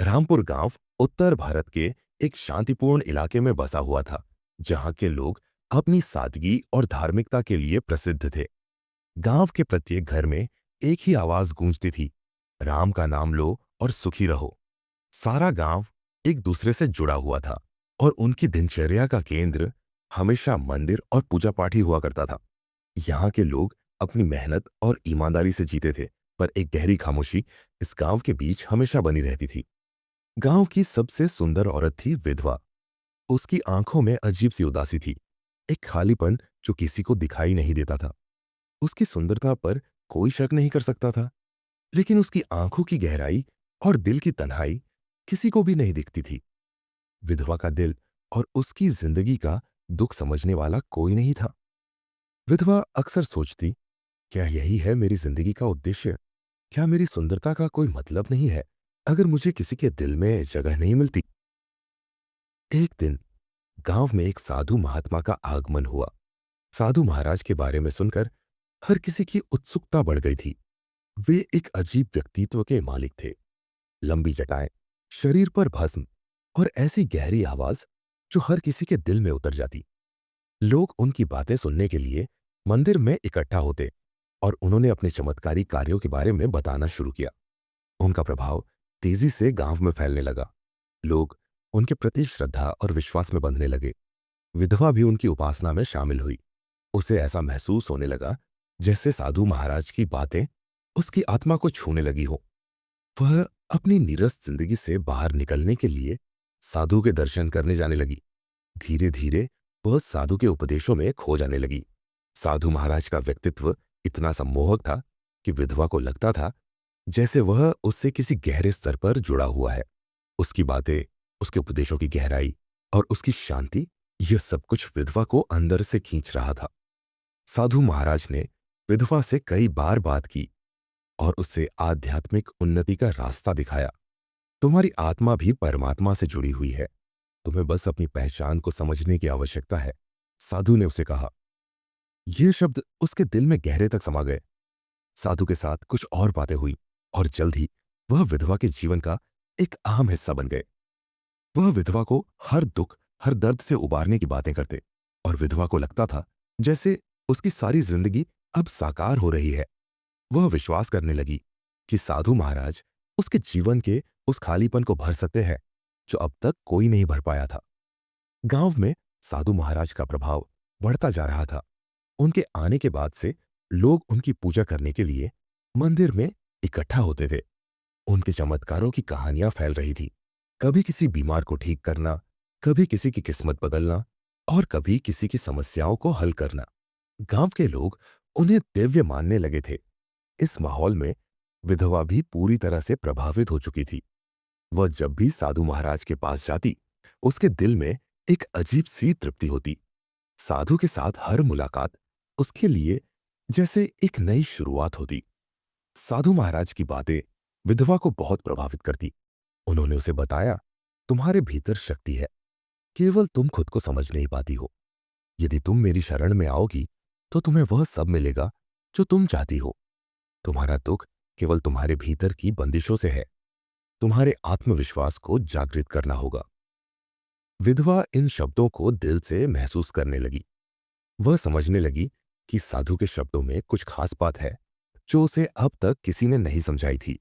रामपुर गांव उत्तर भारत के एक शांतिपूर्ण इलाके में बसा हुआ था, जहां के लोग अपनी सादगी और धार्मिकता के लिए प्रसिद्ध थे। गांव के प्रत्येक घर में एक ही आवाज गूंजती थी, राम का नाम लो और सुखी रहो। सारा गांव एक दूसरे से जुड़ा हुआ था और उनकी दिनचर्या का केंद्र हमेशा मंदिर और पूजा पाठ ही हुआ करता था। यहाँ के लोग अपनी मेहनत और ईमानदारी से जीते थे, पर एक गहरी खामोशी इस गांव के बीच हमेशा बनी रहती थी। गांव की सबसे सुंदर औरत थी विधवा। उसकी आंखों में अजीब सी उदासी थी, एक खालीपन जो किसी को दिखाई नहीं देता था। उसकी सुंदरता पर कोई शक नहीं कर सकता था, लेकिन उसकी आंखों की गहराई और दिल की तन्हाई किसी को भी नहीं दिखती थी। विधवा का दिल और उसकी जिंदगी का दुख समझने वाला कोई नहीं था। विधवा अक्सर सोचती, क्या यही है मेरी जिंदगी का उद्देश्य? क्या मेरी सुंदरता का कोई मतलब नहीं है अगर मुझे किसी के दिल में जगह नहीं मिलती? एक दिन गांव में एक साधु महात्मा का आगमन हुआ। साधु महाराज के बारे में सुनकर हर किसी की उत्सुकता बढ़ गई थी। वे एक अजीब व्यक्तित्व के मालिक थे, लंबी जटाएं, शरीर पर भस्म और ऐसी गहरी आवाज जो हर किसी के दिल में उतर जाती। लोग उनकी बातें सुनने के लिए मंदिर में इकट्ठा होते और उन्होंने अपने चमत्कारी कार्यों के बारे में बताना शुरू किया। उनका प्रभाव तेजी से गांव में फैलने लगा। लोग उनके प्रति श्रद्धा और विश्वास में बंधने लगे। विधवा भी उनकी उपासना में शामिल हुई। उसे ऐसा महसूस होने लगा जैसे साधु महाराज की बातें उसकी आत्मा को छूने लगी हो। वह अपनी नीरस जिंदगी से बाहर निकलने के लिए साधु के दर्शन करने जाने लगी। धीरे धीरे वह साधु के उपदेशों में खो जाने लगी। साधु महाराज का व्यक्तित्व इतना सम्मोहक था कि विधवा को लगता था जैसे वह उससे किसी गहरे स्तर पर जुड़ा हुआ है। उसकी बातें, उसके उपदेशों की गहराई और उसकी शांति, यह सब कुछ विधवा को अंदर से खींच रहा था। साधु महाराज ने विधवा से कई बार बात की और उससे आध्यात्मिक उन्नति का रास्ता दिखाया। तुम्हारी आत्मा भी परमात्मा से जुड़ी हुई है, तुम्हें बस अपनी पहचान को समझने की आवश्यकता है, साधु ने उसे कहा। ये शब्द उसके दिल में गहरे तक समा गए। साधु के साथ कुछ और बातें हुई और जल्द ही वह विधवा के जीवन का एक अहम हिस्सा बन गए। वह विधवा को हर दुख, हर दर्द से उबारने की बातें करते और विधवा को लगता था जैसे उसकी सारी जिंदगी अब साकार हो रही है। वह विश्वास करने लगी कि साधु महाराज उसके जीवन के उस खालीपन को भर सकते हैं जो अब तक कोई नहीं भर पाया था। गांव में साधु महाराज का प्रभाव बढ़ता जा रहा था। उनके आने के बाद से लोग उनकी पूजा करने के लिए मंदिर में इकट्ठा होते थे। उनके चमत्कारों की कहानियां फैल रही थी। कभी किसी बीमार को ठीक करना, कभी किसी की किस्मत बदलना और कभी किसी की समस्याओं को हल करना। गांव के लोग उन्हें दिव्य मानने लगे थे। इस माहौल में विधवा भी पूरी तरह से प्रभावित हो चुकी थी। वह जब भी साधु महाराज के पास जाती, उसके दिल में एक अजीब सी तृप्ति होती। साधु के साथ हर मुलाकात उसके लिए जैसे एक नई शुरुआत होती। साधु महाराज की बातें विधवा को बहुत प्रभावित करती। उन्होंने उसे बताया, तुम्हारे भीतर शक्ति है, केवल तुम खुद को समझ नहीं पाती हो। यदि तुम मेरी शरण में आओगी तो तुम्हें वह सब मिलेगा जो तुम चाहती हो। तुम्हारा दुख केवल तुम्हारे भीतर की बंदिशों से है। तुम्हारे आत्मविश्वास को जागृत करना होगा। विधवा इन शब्दों को दिल से महसूस करने लगी। वह समझने लगी कि साधु के शब्दों में कुछ खास बात है जो उसे अब तक किसी ने नहीं समझाई थी।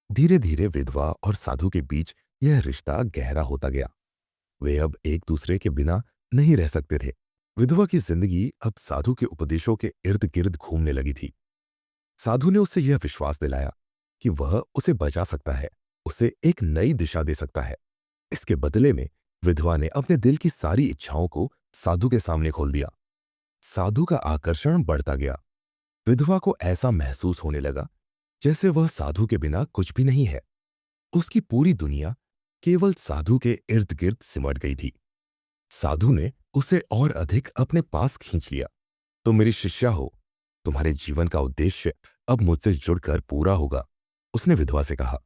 धीरे धीरे विधवा और साधु के बीच यह रिश्ता गहरा होता गया। वे अब एक दूसरे के बिना नहीं रह सकते थे। विधवा की जिंदगी अब साधु के उपदेशों के इर्द गिर्द घूमने लगी थी। साधु ने उसे यह विश्वास दिलाया कि वह उसे बचा सकता है, उसे एक नई दिशा दे सकता है। इसके बदले में विधवा ने अपने दिल की सारी इच्छाओं को साधु के सामने खोल दिया। साधु का आकर्षण बढ़ता गया। विधवा को ऐसा महसूस होने लगा जैसे वह साधु के बिना कुछ भी नहीं है। उसकी पूरी दुनिया केवल साधु के इर्द गिर्द सिमट गई थी। साधु ने उसे और अधिक अपने पास खींच लिया। तुम मेरी शिष्या हो, तुम्हारे जीवन का उद्देश्य अब मुझसे जुड़कर पूरा होगा, उसने विधवा से कहा।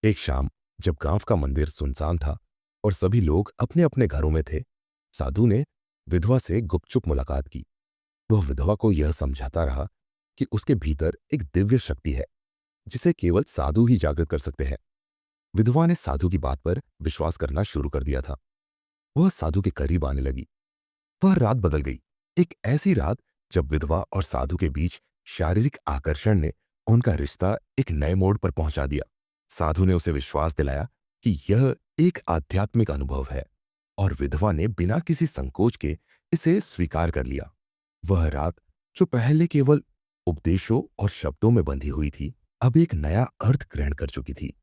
एक शाम जब गांव का मंदिर सुनसान था और सभी लोग अपने अपने घरों में थे, साधु ने विधवा से गुपचुप मुलाकात की। वह विधवा को यह समझाता रहा कि उसके भीतर एक दिव्य शक्ति है जिसे केवल साधु ही जागृत कर सकते हैं। विधवा ने साधु की बात पर विश्वास करना शुरू कर दिया था। वह साधु के करीब आने लगी। वह रात बदल गई। एक ऐसी रात जब विधवा और साधु के बीच शारीरिक आकर्षण ने उनका रिश्ता एक नए मोड़ पर पहुंचा दिया। साधु ने उसे विश्वास दिलाया कि यह एक आध्यात्मिक अनुभव है और विधवा ने बिना किसी संकोच के इसे स्वीकार कर लिया। वह रात जो पहले केवल उपदेशों और शब्दों में बंधी हुई थी, अब एक नया अर्थ ग्रहण कर चुकी थी।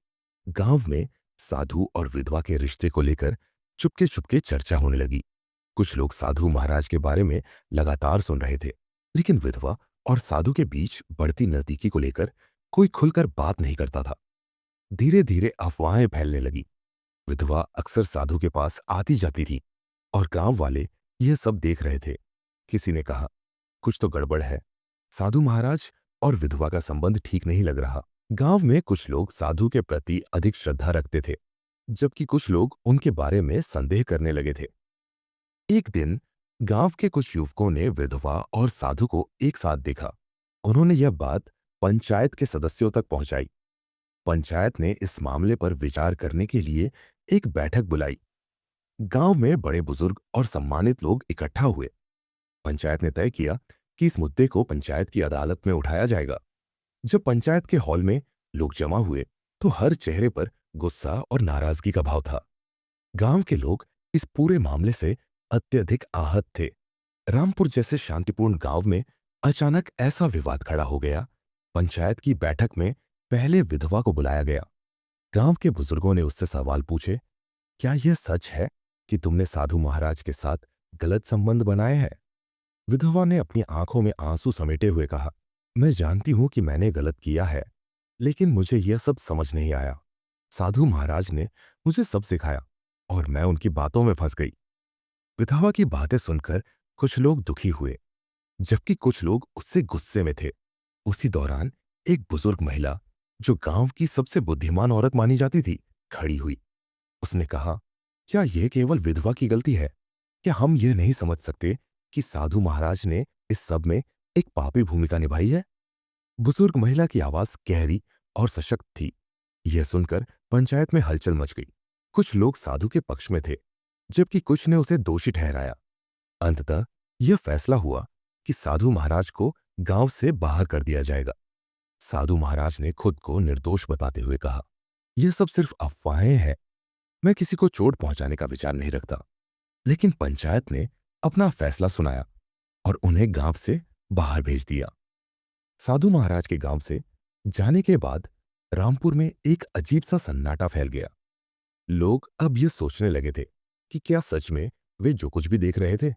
गांव में साधु और विधवा के रिश्ते को लेकर चुपके चुपके चर्चा होने लगी। कुछ लोग साधु महाराज के बारे में लगातार सुन रहे थे, लेकिन विधवा और साधु के बीच बढ़ती नजदीकी को लेकर कोई खुलकर बात नहीं करता था। धीरे धीरे अफवाहें फैलने लगी। विधवा अक्सर साधु के पास आती जाती थी और गांव वाले यह सब देख रहे थे। किसी ने कहा, कुछ तो गड़बड़ है, साधु महाराज और विधवा का संबंध ठीक नहीं लग रहा। गांव में कुछ लोग साधु के प्रति अधिक श्रद्धा रखते थे, जबकि कुछ लोग उनके बारे में संदेह करने लगे थे। एक दिन गांव के कुछ युवकों ने विधवा और साधु को एक साथ देखा। उन्होंने यह बात पंचायत के सदस्यों तक पहुंचाई। पंचायत ने इस मामले पर विचार करने के लिए एक बैठक बुलाई। गांव में बड़े बुजुर्ग और सम्मानित लोग इकट्ठा हुए। पंचायत ने तय किया कि इस मुद्दे को पंचायत की अदालत में उठाया जाएगा। जब पंचायत के हॉल में लोग जमा हुए तो हर चेहरे पर गुस्सा और नाराजगी का भाव था। गांव के लोग इस पूरे मामले से अत्यधिक आहत थे। रामपुर जैसे शांतिपूर्ण गांव में अचानक ऐसा विवाद खड़ा हो गया। पंचायत की बैठक में पहले विधवा को बुलाया गया। गांव के बुजुर्गों ने उससे सवाल पूछे, क्या यह सच है कि तुमने साधु महाराज के साथ गलत संबंध बनाए हैं? विधवा ने अपनी आंखों में आंसू समेटे हुए कहा, मैं जानती हूं कि मैंने गलत किया है, लेकिन मुझे यह सब समझ नहीं आया। साधु महाराज ने मुझे सब सिखाया और मैं उनकी बातों में फंस गई। विधवा की बातें सुनकर कुछ लोग दुखी हुए, जबकि कुछ लोग उससे गुस्से में थे। उसी दौरान एक बुजुर्ग महिला, जो गांव की सबसे बुद्धिमान औरत मानी जाती थी, खड़ी हुई। उसने कहा, क्या यह केवल विधवा की गलती है? क्या हम यह नहीं समझ सकते कि साधु महाराज ने इस सब में एक पापी भूमिका निभाई है? बुजुर्ग महिला की आवाज गहरी और सशक्त थी। यह सुनकर पंचायत में हलचल मच गई। कुछ लोग साधु के पक्ष में थे, जबकि कुछ ने उसे दोषी ठहराया। अंततः यह फैसला हुआ कि साधु महाराज को गांव से बाहर कर दिया जाएगा। साधु महाराज ने खुद को निर्दोष बताते हुए कहा, यह सब सिर्फ अफवाहें हैं, मैं किसी को चोट पहुंचाने का विचार नहीं रखता। लेकिन पंचायत ने अपना फैसला सुनाया और उन्हें गांव से बाहर भेज दिया। साधु महाराज के गांव से जाने के बाद रामपुर में एक अजीब सा सन्नाटा फैल गया। लोग अब यह सोचने लगे थे कि क्या सच में वे जो कुछ भी देख रहे थे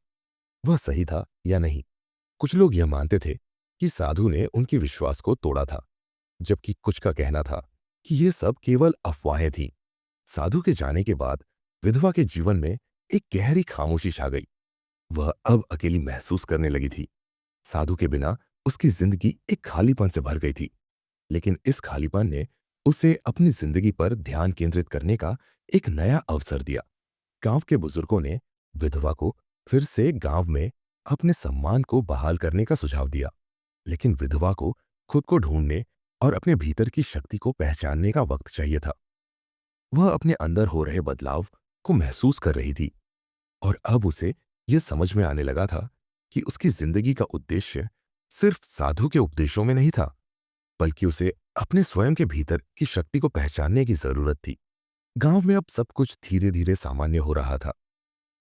वह सही था या नहीं। कुछ लोग यह मानते थे कि साधु ने उनके विश्वास को तोड़ा था, जबकि कुछ का कहना था कि यह सब केवल अफवाहें थीं। साधु के जाने के बाद विधवा के जीवन में एक गहरी खामोशी छा गई। वह अब अकेली महसूस करने लगी थी। साधु के बिना उसकी जिंदगी एक खालीपन से भर गई थी, लेकिन इस खालीपन ने उसे अपनी जिंदगी पर ध्यान केंद्रित करने का एक नया अवसर दिया। गांव के बुजुर्गों ने विधवा को फिर से गांव में अपने सम्मान को बहाल करने का सुझाव दिया, लेकिन विधवा को खुद को ढूंढने और अपने भीतर की शक्ति को पहचानने का वक्त चाहिए था। वह अपने अंदर हो रहे बदलाव को महसूस कर रही थी और अब उसे यह समझ में आने लगा था कि उसकी जिंदगी का उद्देश्य सिर्फ साधु के उपदेशों में नहीं था, बल्कि उसे अपने स्वयं के भीतर की शक्ति को पहचानने की जरूरत थी। गांव में अब सब कुछ धीरे धीरे सामान्य हो रहा था।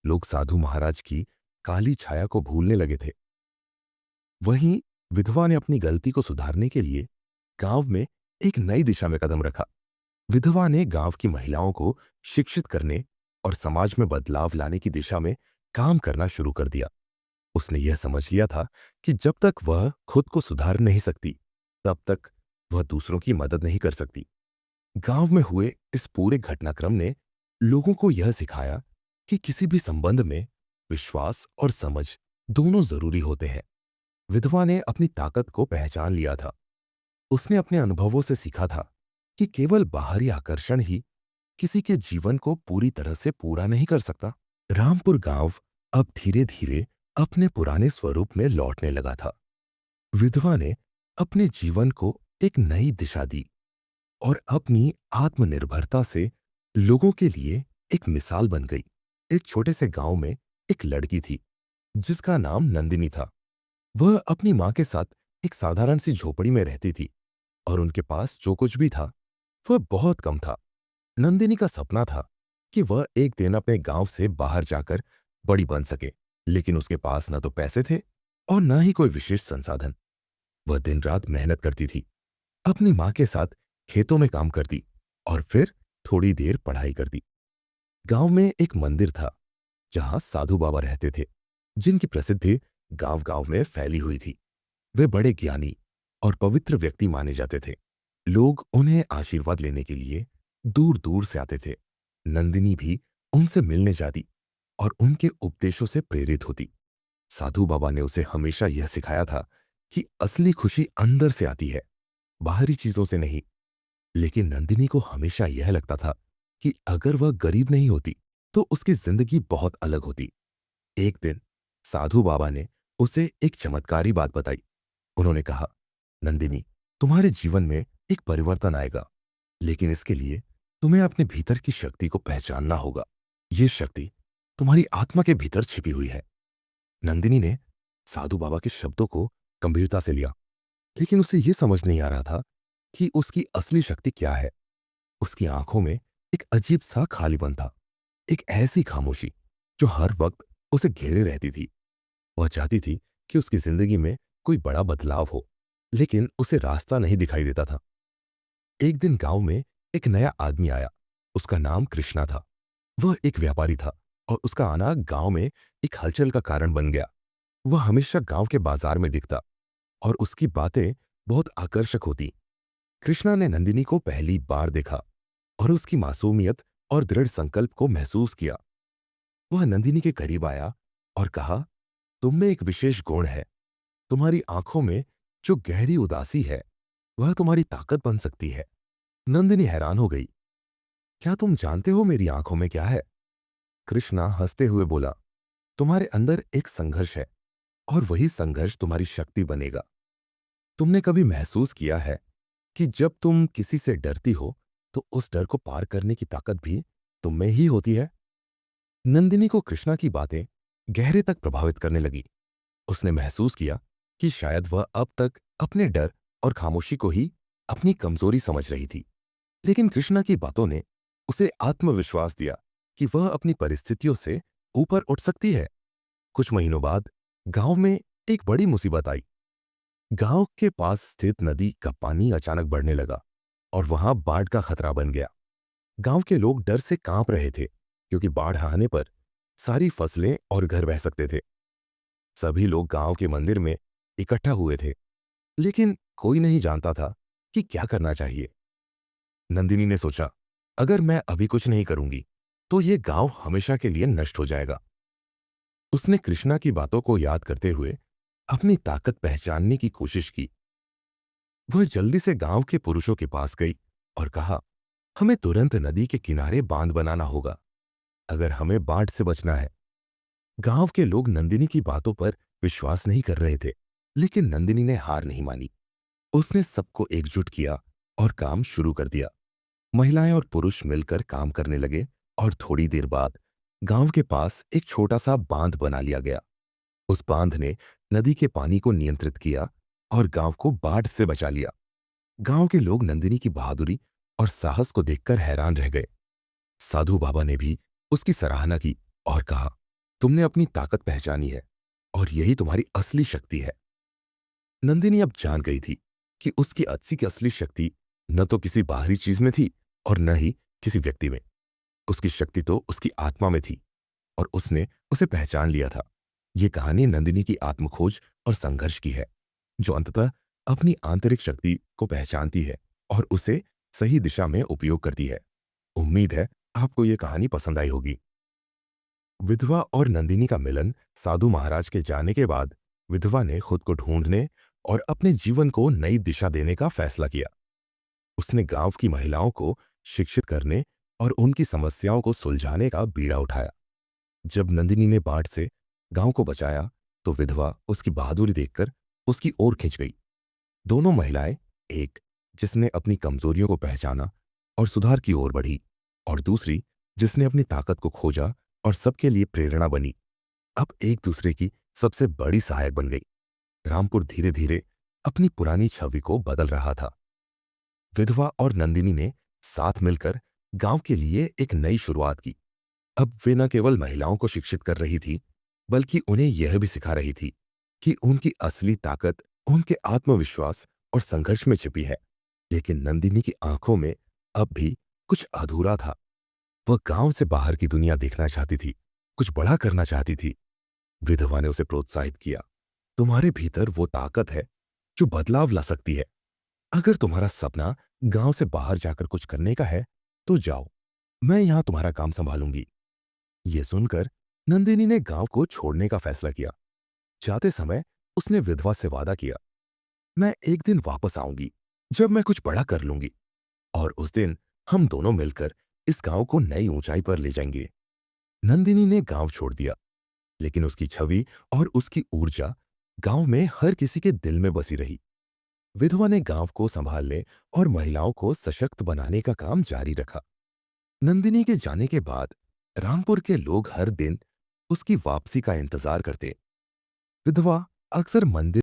लोग साधु महाराज की काली छाया को भूलने लगे थे। वहीं विधवा ने अपनी गलती को सुधारने के लिए गांव में एक नई दिशा में कदम रखा। विधवा ने गांव की महिलाओं को शिक्षित करने और समाज में बदलाव लाने की दिशा में काम करना शुरू कर दिया। उसने यह समझ लिया था कि जब तक वह खुद को सुधार नहीं सकती, तब तक वह दूसरों की मदद नहीं कर सकती। गांव में हुए इस पूरे घटनाक्रम ने लोगों को यह सिखाया कि किसी भी संबंध में विश्वास और समझ दोनों जरूरी होते हैं। विधवा ने अपनी ताकत को पहचान लिया था। उसने अपने अनुभवों से सीखा था कि केवल बाहरी आकर्षण ही किसी के जीवन को पूरी तरह से पूरा नहीं कर सकता। रामपुर गांव अब धीरे धीरे अपने पुराने स्वरूप में लौटने लगा था। विधवा ने अपने जीवन को एक नई दिशा दी और अपनी आत्मनिर्भरता से लोगों के लिए एक मिसाल बन गई। एक छोटे से गांव में एक लड़की थी जिसका नाम नंदिनी था। वह अपनी माँ के साथ एक साधारण सी झोपड़ी में रहती थी और उनके पास जो कुछ भी था वह बहुत कम था। नंदिनी का सपना था कि वह एक दिन अपने गांव से बाहर जाकर बड़ी बन सके, लेकिन उसके पास न तो पैसे थे और न ही कोई विशेष संसाधन। वह दिन रात मेहनत करती थी, अपनी माँ के साथ खेतों में काम करती और फिर थोड़ी देर पढ़ाई करती। गांव में एक मंदिर था जहां साधु बाबा रहते थे, जिनकी प्रसिद्धि गांव गांव में फैली हुई थी। वे बड़े ज्ञानी और पवित्र व्यक्ति माने जाते थे। लोग उन्हें आशीर्वाद लेने के लिए दूर दूर से आते थे। नंदिनी भी उनसे मिलने जाती और उनके उपदेशों से प्रेरित होती। साधु बाबा ने उसे हमेशा यह सिखाया था कि असली खुशी अंदर से आती है, बाहरी चीजों से नहीं। लेकिन नंदिनी को हमेशा यह लगता था कि अगर वह गरीब नहीं होती तो उसकी जिंदगी बहुत अलग होती। एक दिन साधु बाबा ने उसे एक चमत्कारी बात बताई। उन्होंने कहा, नंदिनी, तुम्हारे जीवन में एक परिवर्तन आएगा, लेकिन इसके लिए तुम्हें अपने भीतर की शक्ति को पहचानना होगा। यह शक्ति तुम्हारी आत्मा के भीतर छिपी हुई है। नंदिनी ने साधु बाबा के शब्दों को गंभीरता से लिया, लेकिन उसे यह समझ नहीं आ रहा था कि उसकी असली शक्ति क्या है। उसकी आंखों में एक अजीब सा खालीपन था, एक ऐसी खामोशी जो हर वक्त उसे घेरे रहती थी। वह चाहती थी कि उसकी जिंदगी में कोई बड़ा बदलाव हो, लेकिन उसे रास्ता नहीं दिखाई देता था। एक दिन गांव में एक नया आदमी आया। उसका नाम कृष्णा था। वह एक व्यापारी था और उसका आना गांव में एक हलचल का कारण बन गया। वह हमेशा गांव के बाजार में दिखता और उसकी बातें बहुत आकर्षक होती। कृष्णा ने नंदिनी को पहली बार देखा और उसकी मासूमियत और दृढ़ संकल्प को महसूस किया। वह नंदिनी के करीब आया और कहा, तुम में एक विशेष गुण है। तुम्हारी आंखों में जो गहरी उदासी है वह तुम्हारी ताकत बन सकती है। नंदिनी हैरान हो गई। क्या तुम जानते हो मेरी आंखों में क्या है? कृष्णा हंसते हुए बोला, तुम्हारे अंदर एक संघर्ष है और वही संघर्ष तुम्हारी शक्ति बनेगा। तुमने कभी महसूस किया है कि जब तुम किसी से डरती हो तो उस डर को पार करने की ताकत भी तुम में ही होती है? नंदिनी को कृष्णा की बातें गहरे तक प्रभावित करने लगी। उसने महसूस किया कि शायद वह अब तक अपने डर और खामोशी को ही अपनी कमजोरी समझ रही थी। लेकिन कृष्णा की बातों ने उसे आत्मविश्वास दिया कि वह अपनी परिस्थितियों से ऊपर उठ सकती है। कुछ महीनों बाद गांव में एक बड़ी मुसीबत आई। गांव के पास स्थित नदी का पानी अचानक बढ़ने लगा और वहां बाढ़ का खतरा बन गया। गांव के लोग डर से कांप रहे थे, क्योंकि बाढ़ आने पर सारी फसलें और घर बह सकते थे। सभी लोग गांव के मंदिर में इकट्ठा हुए थे, लेकिन कोई नहीं जानता था कि क्या करना चाहिए। नंदिनी ने सोचा, अगर मैं अभी कुछ नहीं करूंगी तो ये गांव हमेशा के लिए नष्ट हो जाएगा। उसने कृष्णा की बातों को याद करते हुए अपनी ताकत पहचानने की कोशिश की। वह जल्दी से गांव के पुरुषों के पास गई और कहा, हमें तुरंत नदी के किनारे बांध बनाना होगा अगर हमें बाढ़ से बचना है। गांव के लोग नंदिनी की बातों पर विश्वास नहीं कर रहे थे, लेकिन नंदिनी ने हार नहीं मानी। उसने सबको एकजुट किया और काम शुरू कर दिया। महिलाएं और पुरुष मिलकर काम करने लगे और थोड़ी देर बाद गांव के पास एक छोटा सा बांध बना लिया गया। उस बांध ने नदी के पानी को नियंत्रित किया और गांव को बाढ़ से बचा लिया। गांव के लोग नंदिनी की बहादुरी और साहस को देखकर हैरान रह गए। साधु बाबा ने भी उसकी सराहना की और कहा, तुमने अपनी ताकत पहचानी है और यही तुम्हारी असली शक्ति है। नंदिनी अब जान गई थी कि उसकी की असली शक्ति न तो किसी बाहरी चीज में थी और न ही किसी व्यक्ति में। उसकी शक्ति तो उसकी आत्मा में थी और उसने उसे पहचान लिया था। यह कहानी नंदिनी की आत्मखोज और संघर्ष की है, जो अंततः अपनी आंतरिक शक्ति को पहचानती है और उसे सही दिशा में उपयोग करती है। उम्मीद है आपको यह कहानी पसंद आई होगी। विधवा और नंदिनी का मिलन। साधु महाराज के जाने के बाद विधवा ने खुद को ढूंढने और अपने जीवन को नई दिशा देने का फैसला किया। उसने गांव की महिलाओं को शिक्षित करने और उनकी समस्याओं को सुलझाने का बीड़ा उठाया। जब नंदिनी ने बाढ़ से गांव को बचाया तो विधवा उसकी बहादुरी देखकर उसकी ओर खिंच गई। दोनों महिलाएं एक जिसने अपनी कमजोरियों को पहचाना और सुधार की ओर बढ़ी, और दूसरी जिसने अपनी ताकत को खोजा और सबके लिए प्रेरणा बनी, अब एक दूसरे की सबसे बड़ी सहायक बन गई। रामपुर धीरे धीरे अपनी पुरानी छवि को बदल रहा था। विधवा और नंदिनी ने साथ मिलकर गांव के लिए एक नई शुरुआत की। अब वे न केवल महिलाओं को शिक्षित कर रही थी, बल्कि उन्हें यह भी सिखा रही थी कि उनकी असली ताकत उनके आत्मविश्वास और संघर्ष में छिपी है। लेकिन नंदिनी की आंखों में अब भी कुछ अधूरा था। वह गांव से बाहर की दुनिया देखना चाहती थी, कुछ बड़ा करना चाहती थी। विधवा ने उसे प्रोत्साहित किया, तुम्हारे भीतर वो ताकत है जो बदलाव ला सकती है। अगर तुम्हारा सपना गांव से बाहर जाकर कुछ करने का है, तो जाओ, मैं यहां तुम्हारा काम संभालूंगी। यह सुनकर नंदिनी ने गांव को छोड़ने का फैसला किया। जाते समय उसने विधवा से वादा किया, मैं एक दिन वापस आऊंगी जब मैं कुछ बड़ा कर लूंगी, और उस दिन हम दोनों मिलकर इस गांव को नई ऊंचाई पर ले जाएंगे। नंदिनी ने गांव छोड़ दिया, लेकिन उसकी छवि और उसकी ऊर्जा गांव में हर किसी के दिल में बसी रही। विधवा ने गांव को संभालने और महिलाओं को सशक्त बनाने का काम जारी रखा। नंदिनी के जाने के बाद रामपुर के लोग हर दिन उसकी वापसी का इंतजार करते। विधवा अक्सर मंदिर